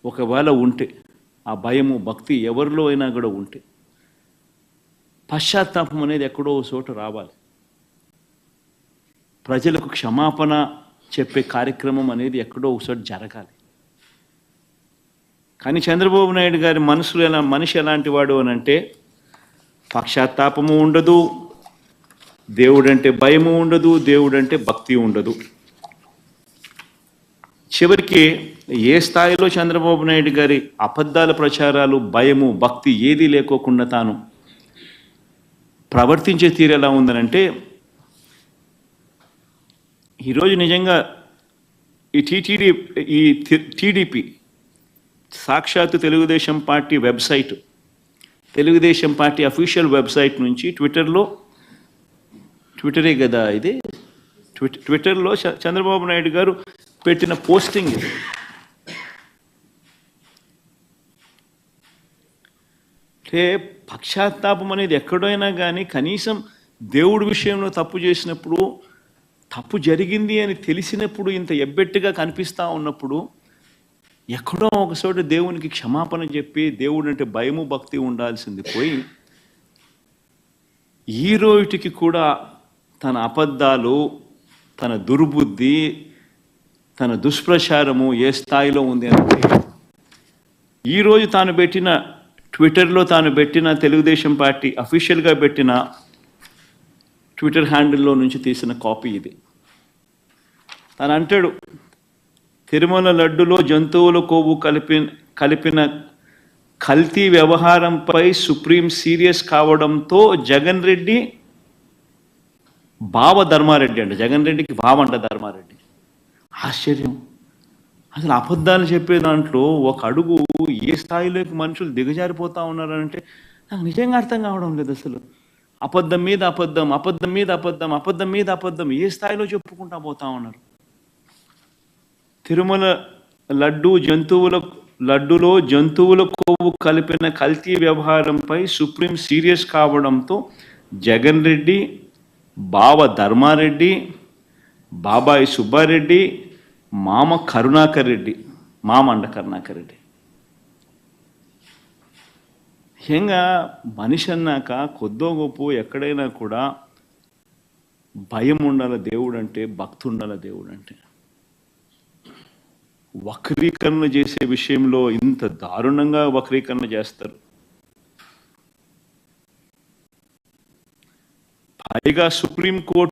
ఒకవేళ ఉంటే, ఆ భయము భక్తి ఎవరిలో అయినా కూడా ఉంటే, పశ్చాత్తాపం అనేది ఎక్కడో చోట రావాలి. ప్రజలకు క్షమాపణ చెప్పే కార్యక్రమం అనేది ఎక్కడో ఒకచోట జరగాలి. కానీ చంద్రబాబు నాయుడు గారి మనిషి ఎలాంటి వాడు అని అంటే, పశ్చాత్తాపము ఉండదు, దేవుడంటే భయము ఉండదు, దేవుడంటే భక్తి ఉండదు. చివరికి ఏ స్థాయిలో చంద్రబాబు నాయుడు గారి అబద్ధాల ప్రచారాలు, భయము, భక్తి ఏదీ లేకోకుండా తాను ప్రవర్తించే తీరు ఎలా ఉందనంటే, ఈరోజు నిజంగా ఈ టీడీపీ సాక్షాత్తు Telugu Desam party website, Telugu Desam party official website నుంచి ట్విట్టరే కదా ఇది, ట్విట్టర్లో చంద్రబాబు నాయుడు గారు పెట్టిన పోస్టింగ్ ఇది. అంటే పశ్చాత్తాపం అనేది ఎక్కడైనా కానీ, కనీసం దేవుడి విషయంలో తప్పు చేసినప్పుడు, తప్పు జరిగింది అని తెలిసినప్పుడు, ఇంత ఎబ్బెట్టుగా కనిపిస్తూ ఉన్నప్పుడు, ఎక్కడో ఒకచోట దేవునికి క్షమాపణ చెప్పి, దేవుడు అంటే భయము భక్తి ఉండాల్సింది పోయి, ఈ రోజుకి కూడా తన అబద్ధాలు, తన దుర్బుద్ధి, తన దుష్ప్రచారము ఏ స్థాయిలో ఉంది అంటే, ఈరోజు తాను పెట్టిన ట్విట్టర్లో తెలుగుదేశం పార్టీ అఫీషియల్గా పెట్టిన ట్విట్టర్ హ్యాండిల్లో నుంచి తీసిన కాపీ ఇది. తను అంటాడు, తిరుమల లడ్డులో జంతువుల కొవ్వు కలిపిన కల్తీ వ్యవహారంపై సుప్రీం సీరియస్ కావడంతో జగన్ రెడ్డి బావ ధర్మారెడ్డి అంట, జగన్ రెడ్డికి బావ అంట ధర్మారెడ్డి. ఆశ్చర్యం. అసలు అబద్ధాలు చెప్పే దాంట్లో ఒక అడుగు ఏ స్థాయిలోకి మనుషులు దిగజారిపోతూ ఉన్నారంటే నాకు నిజంగా అర్థం కావడం లేదు. అసలు అబద్ధం మీద అబద్ధం, అబద్ధం మీద అబద్ధం, అబద్ధం మీద అబద్ధం ఏ స్థాయిలో చెప్పుకుంటా పోతా ఉన్నారు. తిరుమల లడ్డులో జంతువుల కొవ్వు కలిపిన కల్తీ వ్యవహారంపై సుప్రీం సీరియస్ కావడంతో జగన్ రెడ్డి, బావ ధర్మారెడ్డి, బాబాయి సుబ్బారెడ్డి, మామ కరుణాకర్ రెడ్డి, మామండ కరుణాకర్ రెడ్డి. ముఖ్యంగా మనిషి అన్నాక కొద్దో గొప్ప ఎక్కడైనా కూడా భయం ఉండాలి దేవుడు అంటే, భక్తి ఉండాలి దేవుడు అంటే. వక్రీకరణ చేసే విషయంలో ఇంత దారుణంగా వక్రీకరణ చేస్తారు. పైగా సుప్రీంకోర్టు